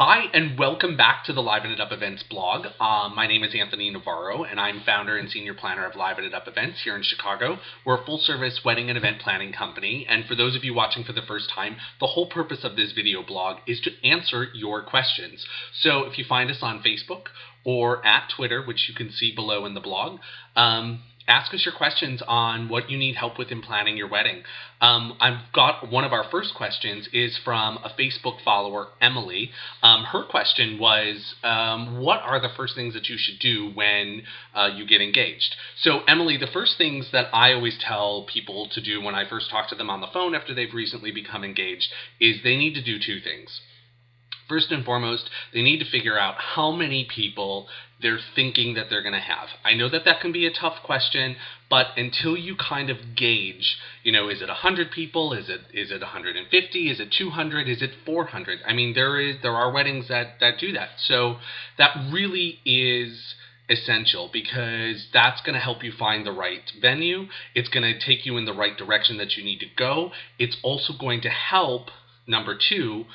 Hi, and welcome back to the Liven It Up Events blog. My name is Anthony Navarro, and I'm founder and senior planner of Liven It Up Events here in Chicago. We're a full-service wedding and event planning company, and for those of you watching for the first time, the whole purpose of this video blog is to answer your questions. So if you find us on Facebook or at Twitter, which you can see below in the blog, ask us your questions on what you need help with in planning your wedding. I've got one of our first questions is from a Facebook follower, Emily. Her question was, what are the first things that you should do when you get engaged? So Emily, the first things that I always tell people to do when I first talk to them on the phone after they've recently become engaged is they need to do two things. First and foremost, they need to figure out how many people they're thinking that they're going to have. I know that that can be a tough question, but until you kind of gauge, is it 100 people? Is it 150? Is it 200? Is it 400? I mean, there are weddings that do that. So that really is essential because that's going to help you find the right venue. It's going to take you in the right direction that you need to go. It's also going to help, number two,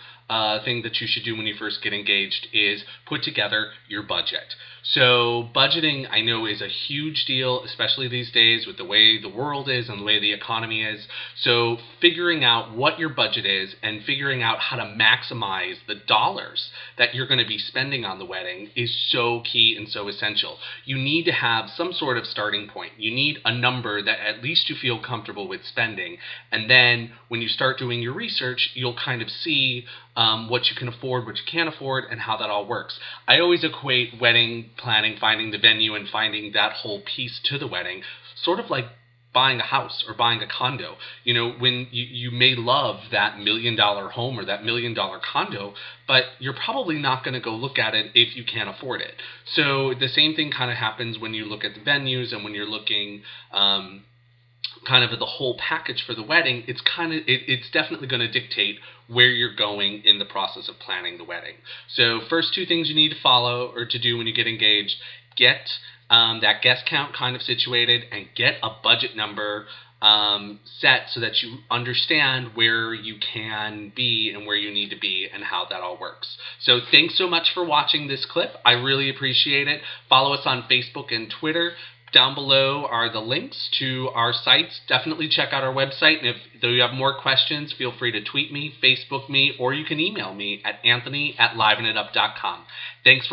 thing that you should do when you first get engaged is put together your budget. So budgeting, I know, is a huge deal, especially these days with the way the world is and the way the economy is. So figuring out what your budget is and figuring out how to maximize the dollars that you're going to be spending on the wedding is so key and so essential. You need to have some sort of starting point. You need a number that at least you feel comfortable with spending. And then when you start doing your research, you'll kind of see what you can afford, what you can't afford, and how that all works. I always equate wedding planning, finding the venue, and finding that whole piece to the wedding, sort of like buying a house or buying a condo. When you may love that $1 million home or that $1 million condo, but you're probably not going to go look at it if you can't afford it. So the same thing kind of happens when you look at the venues and when you're looking kind of the whole package for the wedding. It's definitely going to dictate where you're going in the process of planning the wedding. So first two things you need to follow or to do when you get engaged: get that guest count kind of situated and get a budget number set so that you understand where you can be and where you need to be and how that all works. So thanks so much for watching this clip. I really appreciate it. Follow us on Facebook and Twitter. Down below are the links to our sites. Definitely check out our website, and if you have more questions, feel free to tweet me, Facebook me, or you can email me at anthony@livenitup.com. Thanks for watching.